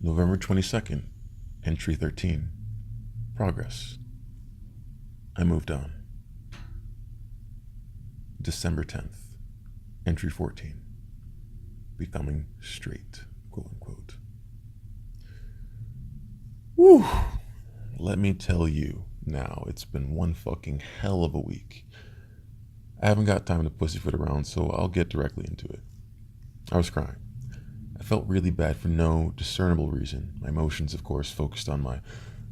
November 22nd, entry 13. Progress. I moved on. December 10th, entry 14. Becoming straight, quote unquote. Whew. Let me tell you now, it's been one fucking hell of a week. I haven't got time to pussyfoot around, so I'll get directly into it. I was crying. I felt really bad for no discernible reason. My emotions, of course, focused on my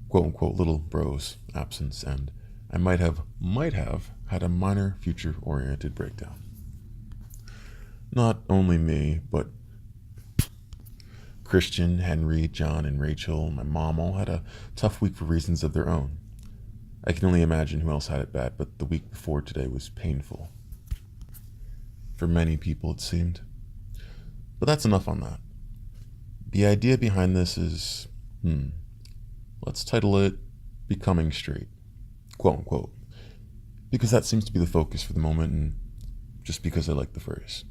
quote-unquote little bro's absence, and I might have had a minor future-oriented breakdown. Not only me, but Christian, Henry, John, and Rachel, and my mom all had a tough week for reasons of their own. I can only imagine who else had it bad, but the week before today was painful. For many people, it seemed. But that's enough on that. The idea behind this is, let's title it Becoming Straight, quote unquote, because that seems to be the focus for the moment, and just because I like the phrase.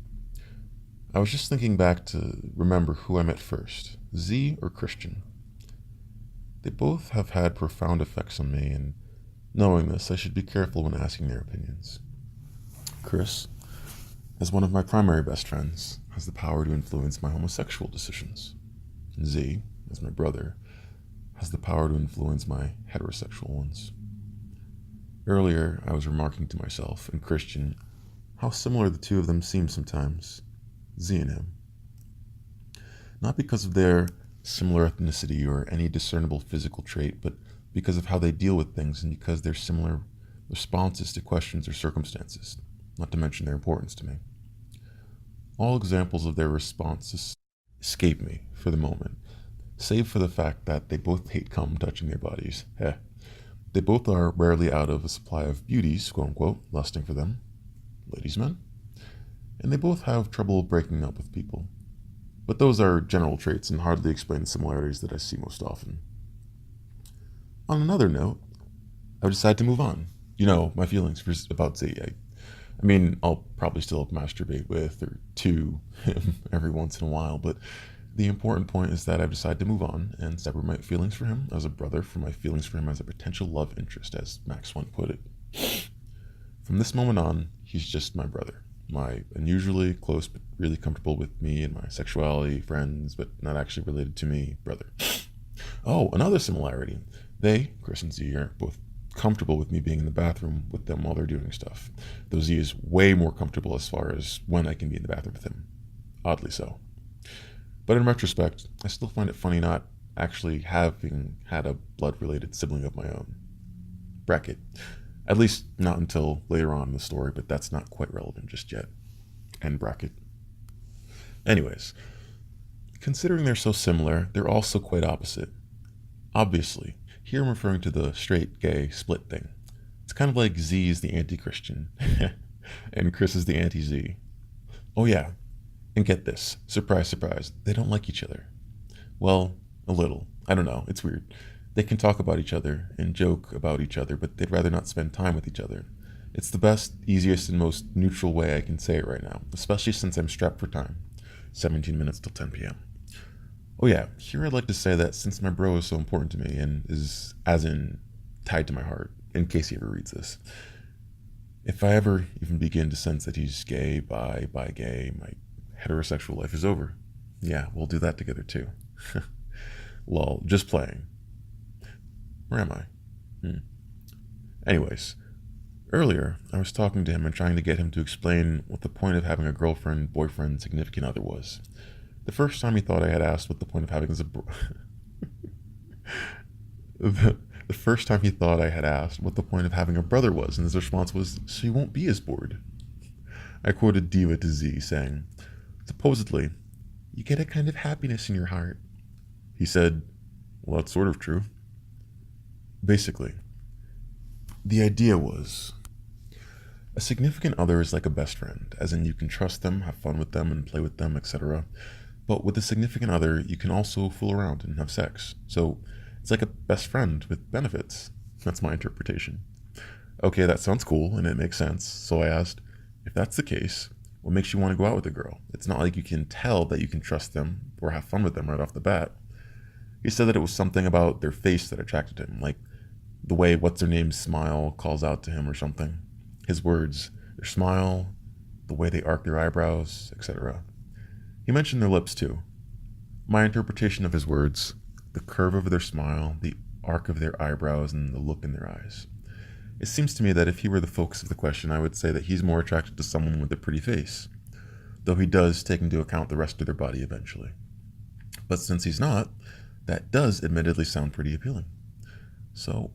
I was just thinking back to remember who I met first, Z or Christian. They both have had profound effects on me, and knowing this, I should be careful when asking their opinions. Chris, as one of my primary best friends, has the power to influence my homosexual decisions. And Z, as my brother, has the power to influence my heterosexual ones. Earlier, I was remarking to myself and Christian how similar the two of them seem sometimes, Z and him. Not because of their similar ethnicity or any discernible physical trait, but because of how they deal with things and because their similar responses to questions or circumstances, not to mention their importance to me. All examples of their responses escape me for the moment, save for the fact that they both hate cum touching their bodies. They both are rarely out of a supply of beauties, quote unquote, lusting for them, ladies' men, and they both have trouble breaking up with people. But those are general traits and hardly explain the similarities that I see most often. On another note, I've decided to move on. You know, my feelings about Z. I mean, I'll probably still masturbate with or to him every once in a while, but the important point is that I've decided to move on and separate my feelings for him as a brother from my feelings for him as a potential love interest, as Max once put it. From this moment on, he's just my brother. My unusually close but really comfortable with me and my sexuality, friends, but not actually related to me, brother. Oh, another similarity. They, Chris and Z, are both comfortable with me being in the bathroom with them while they're doing stuff, though Z is way more comfortable as far as when I can be in the bathroom with him. Oddly so. But in retrospect, I still find it funny not actually having had a blood-related sibling of my own. Bracket. At least not until later on in the story, but that's not quite relevant just yet. End bracket. Anyways, considering they're so similar, they're also quite opposite. Obviously, here I'm referring to the straight-gay split thing. It's kind of like Z is the anti-Christian, and Chris is the anti-Z. Oh yeah, and get this, surprise, surprise, they don't like each other. Well, a little. I don't know, it's weird. They can talk about each other and joke about each other, but they'd rather not spend time with each other. It's the best, easiest, and most neutral way I can say it right now, especially since I'm strapped for time. 17 minutes till 10 p.m. Oh yeah, here I'd like to say that since my bro is so important to me and is, as in, tied to my heart, in case he ever reads this, if I ever even begin to sense that he's gay, bi gay, my heterosexual life is over. Yeah, we'll do that together too. Lol, just playing. Where am I? Anyways, earlier I was talking to him and trying to get him to explain what the point of having a girlfriend, boyfriend, significant other was. The first time he thought I had asked what the point of having the first time he thought I had asked what the point of having a brother was, and his response was, "So you won't be as bored." I quoted Diva to Z, saying, "Supposedly, you get a kind of happiness in your heart." He said, "Well, that's sort of true." Basically, the idea was, a significant other is like a best friend, as in you can trust them, have fun with them, and play with them, etc. But with a significant other, you can also fool around and have sex. So it's like a best friend with benefits. That's my interpretation. Okay, that sounds cool, and it makes sense. So I asked, if that's the case, what makes you want to go out with a girl? It's not like you can tell that you can trust them or have fun with them right off the bat. He said that it was something about their face that attracted him, like the way what's their name's smile calls out to him or something. His words, their smile, the way they arc their eyebrows, etc. He mentioned their lips too. My interpretation of his words, the curve of their smile, the arc of their eyebrows, and the look in their eyes. It seems to me that if he were the focus of the question, I would say that he's more attracted to someone with a pretty face, though he does take into account the rest of their body eventually. But since he's not, that does admittedly sound pretty appealing. So,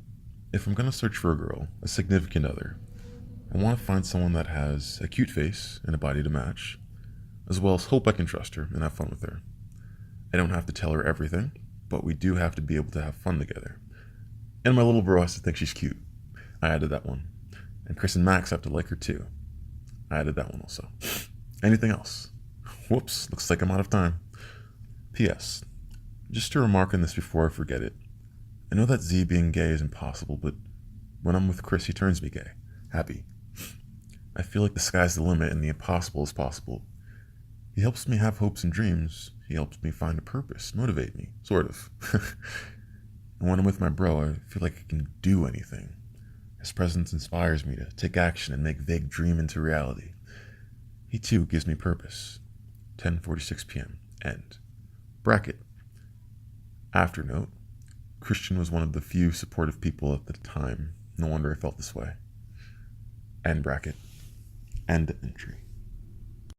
if I'm going to search for a girl, a significant other, I want to find someone that has a cute face and a body to match, as well as hope I can trust her and have fun with her. I don't have to tell her everything, but we do have to be able to have fun together. And my little bro has to think she's cute. I added that one. And Chris and Max have to like her too. I added that one also. Anything else? Whoops, looks like I'm out of time. P.S. Just to remark on this before I forget it. I know that Z being gay is impossible, but when I'm with Chris, he turns me gay. Happy. I feel like the sky's the limit and the impossible is possible. He helps me have hopes and dreams. He helps me find a purpose, motivate me, sort of. And when I'm with my bro, I feel like I can do anything. His presence inspires me to take action and make vague dream into reality. He too gives me purpose. 10:46 p.m. End. Bracket. Afternote. Christian was one of the few supportive people at the time. No wonder I felt this way. End bracket. End entry.